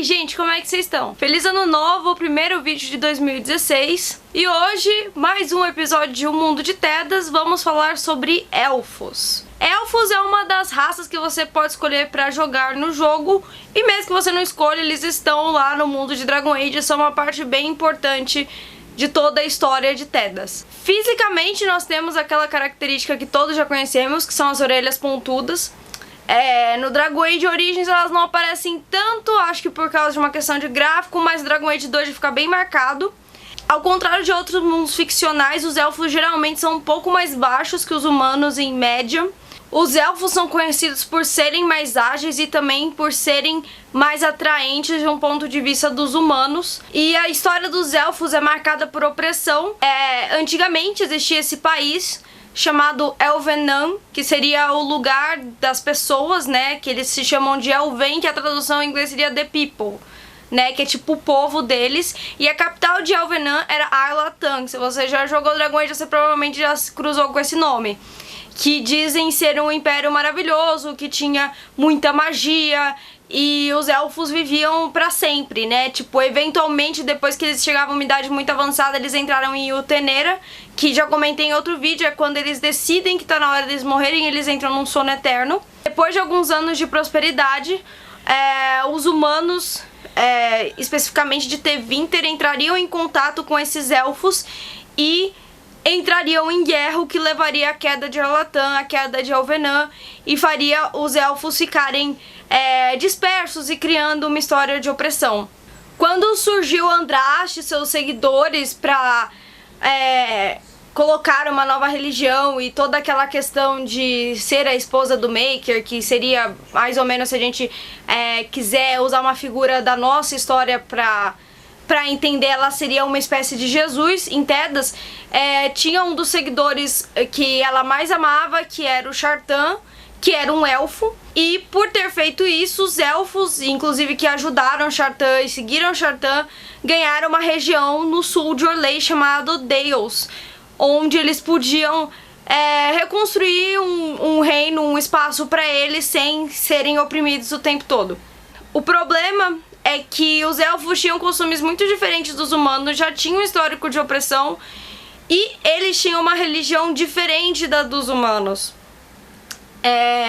gente, como é que vocês estão? Feliz ano novo, primeiro vídeo de 2016. E hoje, mais um episódio de Um Mundo de Tedas, vamos falar sobre elfos. Elfos é uma das raças que você pode escolher pra jogar no jogo, e mesmo que você não escolha, eles estão lá no mundo de Dragon Age, são uma parte bem importante de toda a história de Tedas. Fisicamente, nós temos aquela característica que todos já conhecemos, que são as orelhas pontudas. No Dragon Age Origins elas não aparecem tanto, acho que por causa de uma questão de gráfico, mas no Dragon Age 2 fica bem marcado. Ao contrário de outros mundos ficcionais, os elfos geralmente são um pouco mais baixos que os humanos em média. Os elfos são conhecidos por serem mais ágeis e também por serem mais atraentes de um ponto de vista dos humanos. E a história dos elfos é marcada por opressão. Antigamente existia esse país chamado Elvenan, que seria o lugar das pessoas, né, que eles se chamam de Elven, que a tradução em inglês seria The People, né, que é tipo o povo deles, e a capital de Elvenan era Arlatan. Se você já jogou Dragon Age, você provavelmente já se cruzou com esse nome, que dizem ser um império maravilhoso, que tinha muita magia, e os elfos viviam pra sempre, né? Tipo, eventualmente, depois que eles chegavam a uma idade muito avançada, eles entraram em Utenera, que já comentei em outro vídeo, é quando eles decidem que tá na hora deles morrerem, eles entram num sono eterno. Depois de alguns anos de prosperidade, os humanos, especificamente de Tevinter, entrariam em contato com esses elfos e entrariam em guerra, o que levaria à queda de Arlatan, à queda de Elvenan, e faria os elfos ficarem dispersos e criando uma história de opressão. Quando surgiu Andraste e seus seguidores para colocar uma nova religião e toda aquela questão de ser a esposa do Maker, que seria mais ou menos, se a gente quiser usar uma figura da nossa história pra entender, ela seria uma espécie de Jesus em Tedas. Tinha um dos seguidores que ela mais amava, que era o Shartan, que era um elfo, e por ter feito isso, os elfos, inclusive que ajudaram Shartan e seguiram Shartan, ganharam uma região no sul de Orlais chamado Dales, onde eles podiam reconstruir um reino, um espaço para eles sem serem oprimidos o tempo todo. O problema é que os elfos tinham costumes muito diferentes dos humanos, já tinham um histórico de opressão, e eles tinham uma religião diferente da dos humanos.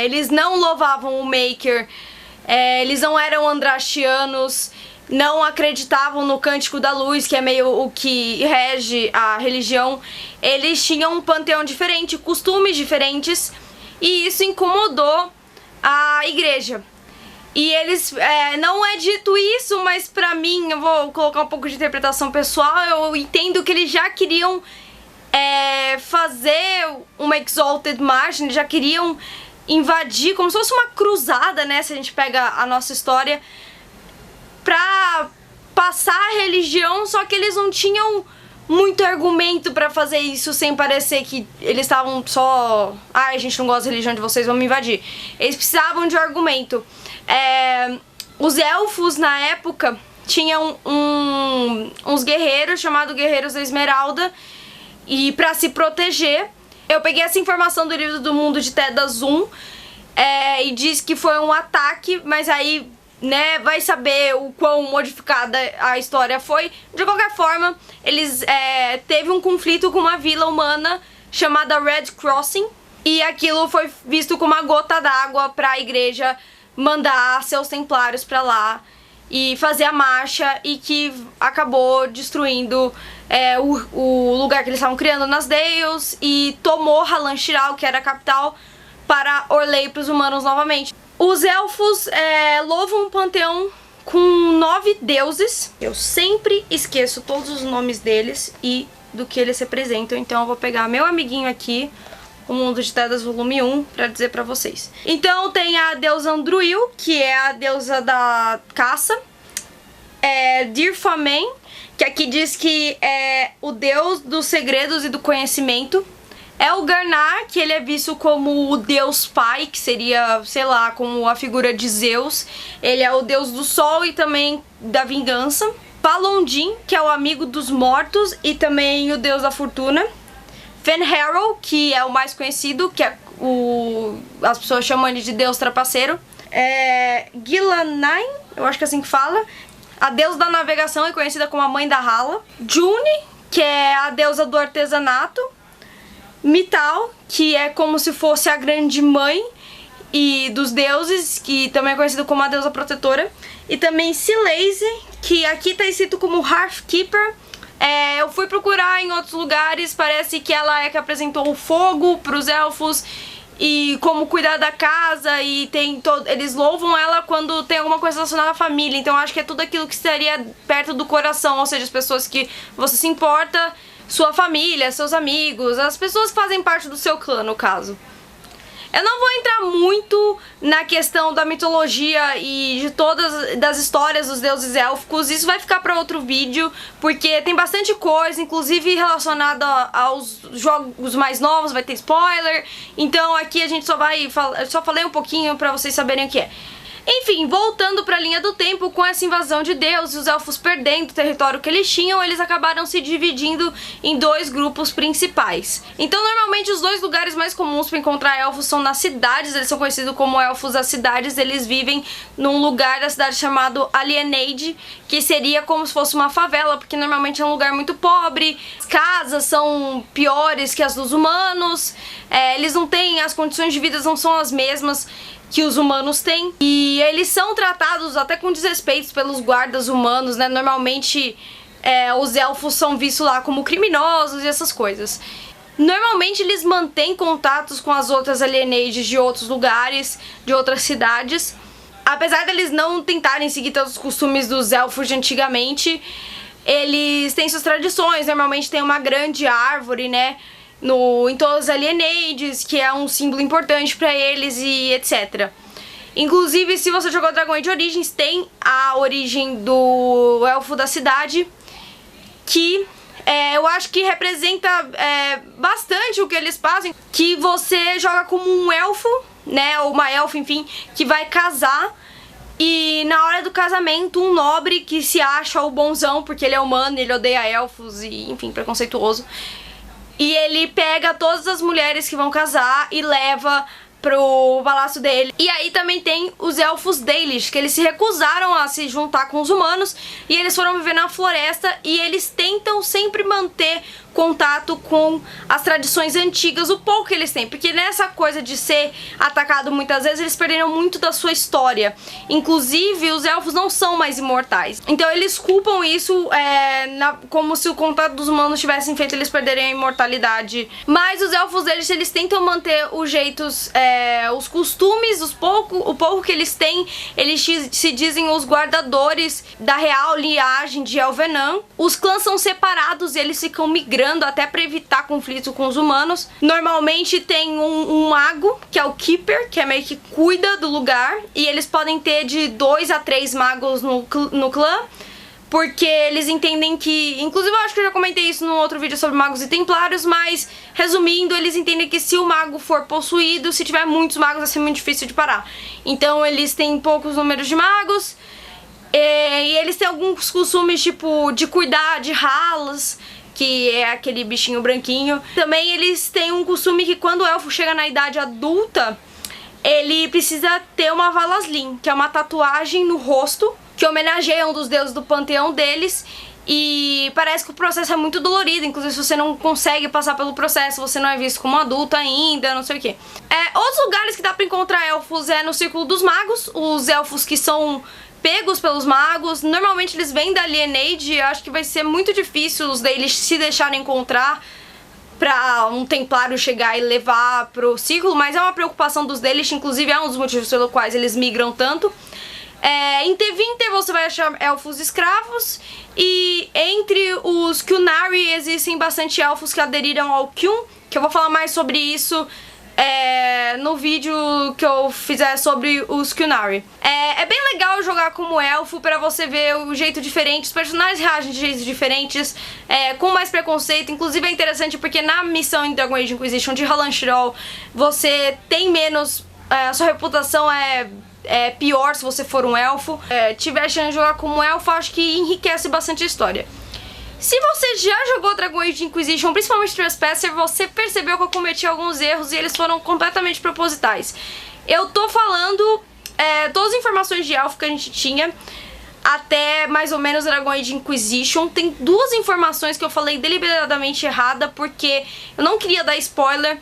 Eles não louvavam o Maker, eles não eram andrastianos, não acreditavam no Cântico da Luz, que é meio o que rege a religião. Eles tinham um panteão diferente, costumes diferentes, e isso incomodou a igreja. E eles, não é dito isso, mas pra mim, eu vou colocar um pouco de interpretação pessoal, eu entendo que eles já queriam fazer uma Exalted March, eles já queriam invadir, como se fosse uma cruzada, né, se a gente pega a nossa história, pra passar a religião, só que eles não tinham muito argumento pra fazer isso sem parecer que eles estavam só... a gente não gosta da religião de vocês, vamos invadir. Eles precisavam de um argumento. Os elfos, na época, tinham uns guerreiros, chamados Guerreiros da Esmeralda, e pra se proteger, eu peguei essa informação do livro do Mundo de Tedas 1, e diz que foi um ataque, mas aí, né, vai saber o quão modificada a história foi. De qualquer forma, eles teve um conflito com uma vila humana chamada Red Crossing, e aquilo foi visto como uma gota d'água pra igreja mandar seus templários pra lá e fazer a marcha, e que acabou destruindo o lugar que eles estavam criando nas Dales, e tomou Halan Shiral, que era a capital, para Orlais para os humanos novamente. Os elfos louvam um panteão com 9 deuses. Eu sempre esqueço todos os nomes deles e do que eles representam, então eu vou pegar meu amiguinho aqui, O Mundo de Tedas volume 1, pra dizer pra vocês. Então tem a deusa Andruil, que é a deusa da caça. Dirfamen, que aqui diz que é o deus dos segredos e do conhecimento. O Garnar, que ele é visto como o deus pai, que seria, sei lá, como a figura de Zeus. Ele é o deus do sol e também da vingança. Palondin, que é o amigo dos mortos e também o deus da fortuna. Fenharrow, que é o mais conhecido, que as pessoas chamam ele de deus trapaceiro. Gillanine, eu acho que é assim que fala. A deusa da navegação é conhecida como a mãe da Hala. June, que é a deusa do artesanato. Mital, que é como se fosse a grande mãe e dos deuses, que também é conhecida como a deusa protetora. E também Sileise, que aqui tá escrito como Hearthkeeper. Eu fui procurar em outros lugares, parece que ela é que apresentou o fogo pros elfos e como cuidar da casa, e tem eles louvam ela quando tem alguma coisa relacionada à família. Então acho que é tudo aquilo que estaria perto do coração, ou seja, as pessoas que você se importa, sua família, seus amigos, as pessoas que fazem parte do seu clã, no caso. Eu não vou entrar muito na questão da mitologia e de todas das histórias dos deuses élficos, isso vai ficar para outro vídeo, porque tem bastante coisa, inclusive relacionada aos jogos mais novos, vai ter spoiler, então aqui a gente só falei um pouquinho para vocês saberem o que é. Enfim, voltando para a linha do tempo, com essa invasão de Deus e os elfos perdendo o território que eles tinham, eles acabaram se dividindo em dois grupos principais. Então, normalmente, os dois lugares mais comuns para encontrar elfos são nas cidades, eles são conhecidos como elfos das cidades, eles vivem num lugar da cidade chamado Alienage, que seria como se fosse uma favela, porque normalmente é um lugar muito pobre, as casas são piores que as dos humanos, eles não têm, as condições de vida não são as mesmas que os humanos têm, e eles são tratados até com desrespeito pelos guardas humanos, né? Normalmente os elfos são vistos lá como criminosos e essas coisas. Normalmente eles mantêm contatos com as outras alienages de outros lugares, de outras cidades. Apesar deles não tentarem seguir todos os costumes dos elfos de antigamente, eles têm suas tradições, normalmente tem uma grande árvore, né? Em todas as alienages, que é um símbolo importante pra eles e etc. Inclusive, se você jogou Dragon Age Origins, tem a origem do elfo da cidade, que eu acho que representa bastante o que eles fazem, que você joga como um elfo, né, ou uma elfa, enfim, que vai casar, e na hora do casamento, um nobre que se acha o bonzão, porque ele é humano, ele odeia elfos e, enfim, preconceituoso, e ele pega todas as mulheres que vão casar e leva pro palácio dele. E aí também tem os elfos Dalish, que eles se recusaram a se juntar com os humanos e eles foram viver na floresta, e eles tentam sempre manter contato com as tradições antigas, o pouco que eles têm, porque nessa coisa de ser atacado muitas vezes, eles perderam muito da sua história. Inclusive, os elfos não são mais imortais, então eles culpam isso como se o contato dos humanos tivessem feito eles perderem a imortalidade. Mas os elfos deles, eles tentam manter os jeitos, os costumes, o pouco que eles têm. Eles se dizem os guardadores da real linhagem de Elvenan. Os clãs são separados e eles ficam migrando até para evitar conflito com os humanos. Normalmente tem um mago, que é o Keeper, que é meio que cuida do lugar, e eles podem ter de 2 a 3 magos no clã, porque eles entendem que... Inclusive eu acho que eu já comentei isso num outro vídeo sobre magos e templários, mas resumindo, eles entendem que se o mago for possuído, se tiver muitos magos vai ser muito difícil de parar. Então eles têm poucos números de magos, e eles têm alguns costumes tipo de cuidar de ralas, que é aquele bichinho branquinho. Também eles têm um costume que quando o elfo chega na idade adulta, ele precisa ter uma Valaslin, que é uma tatuagem no rosto, que homenageia um dos deuses do panteão deles, e parece que o processo é muito dolorido, inclusive se você não consegue passar pelo processo, você não é visto como adulto ainda, não sei o que. Outros lugares que dá pra encontrar elfos no Círculo dos Magos, os elfos que são pegos pelos magos, normalmente eles vêm da Alienage. Acho que vai ser muito difícil os deles se deixarem encontrar pra um templário chegar e levar pro círculo, mas é uma preocupação dos deles, inclusive é um dos motivos pelos quais eles migram tanto. Em Tevinter você vai achar elfos escravos, e entre os Qunari existem bastante elfos que aderiram ao Qun, que eu vou falar mais sobre isso no vídeo que eu fizer sobre os Qunari. É bem legal jogar como elfo pra você ver o jeito diferente, os personagens reagem de jeitos diferentes, com mais preconceito. Inclusive é interessante porque na missão em Dragon Age Inquisition de Halanchirol você tem menos, a sua reputação é pior se você for um elfo. Tiver a chance de jogar como elfo, acho que enriquece bastante a história. Se você já jogou Dragon Age Inquisition, principalmente Trespasser, você percebeu que eu cometi alguns erros e eles foram completamente propositais. Eu tô falando todas as informações de elfo que a gente tinha até mais ou menos Dragon Age Inquisition. Tem duas informações que eu falei deliberadamente errada, porque eu não queria dar spoiler.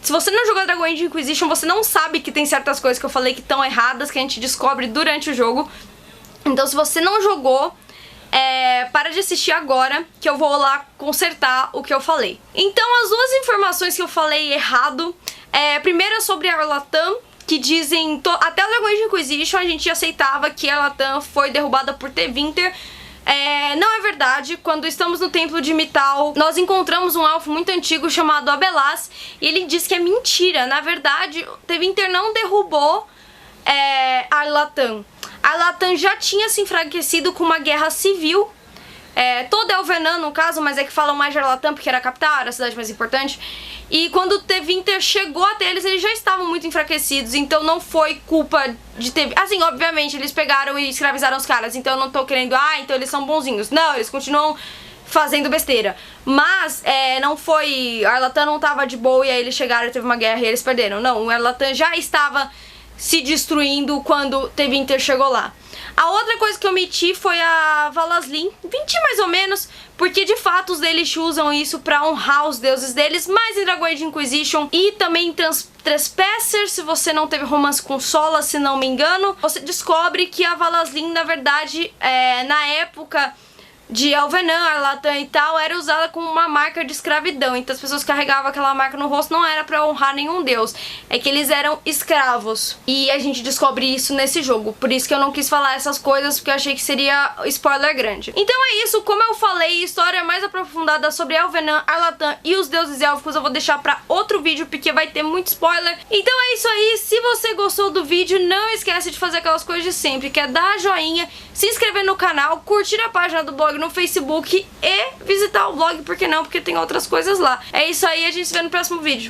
Se você não jogou Dragon Age Inquisition, você não sabe que tem certas coisas que eu falei que estão erradas, que a gente descobre durante o jogo. Então se você não jogou, para de assistir agora, que eu vou lá consertar o que eu falei. Então as duas informações que eu falei errado, primeiro é sobre Arlatan, que dizem, até o Dragon Age Inquisition a gente aceitava que Arlatan foi derrubada por Tevinter. Não é verdade. Quando estamos no Templo de Mythal, nós encontramos um elfo muito antigo chamado Abelas, e ele diz que é mentira. Na verdade, Tevinter não derrubou Arlatan. Arlatan já tinha se enfraquecido com uma guerra civil. Todo Elvenan, no caso, mas é que falam mais de Arlatan porque era a capital, era a cidade mais importante. E quando Tevinter chegou até eles já estavam muito enfraquecidos, então não foi culpa de Tevinter. Assim, obviamente, eles pegaram e escravizaram os caras, então eu não tô querendo, então eles são bonzinhos. Não, eles continuam fazendo besteira. Mas, não foi... Arlatan não tava de boa e aí eles chegaram e teve uma guerra e eles perderam. Não, o Arlatan já estava se destruindo quando Tevinter chegou lá. A outra coisa que eu omiti foi a Valaslin, 20 mais ou menos, porque de fato os Dalish usam isso pra honrar os deuses deles, mas em Dragon Age Inquisition e também em Trespasser, se você não teve romance com Sola, se não me engano, você descobre que a Valaslin, na verdade, na época de Elvenan, Arlatan e tal, era usada como uma marca de escravidão. Então as pessoas carregavam aquela marca no rosto, não era pra honrar nenhum deus, é que eles eram escravos. E a gente descobre isso nesse jogo, por isso que eu não quis falar essas coisas, porque eu achei que seria spoiler grande. Então é isso, como eu falei, história mais aprofundada sobre Elvenan, Arlatan e os deuses élficos eu vou deixar pra outro vídeo, porque vai ter muito spoiler. Então é isso aí, se você gostou do vídeo, não esquece de fazer aquelas coisas de sempre, que é dar joinha, se inscrever no canal, curtir a página do blog no Facebook e visitar o blog, por que não? Porque tem outras coisas lá. É isso aí, a gente se vê no próximo vídeo.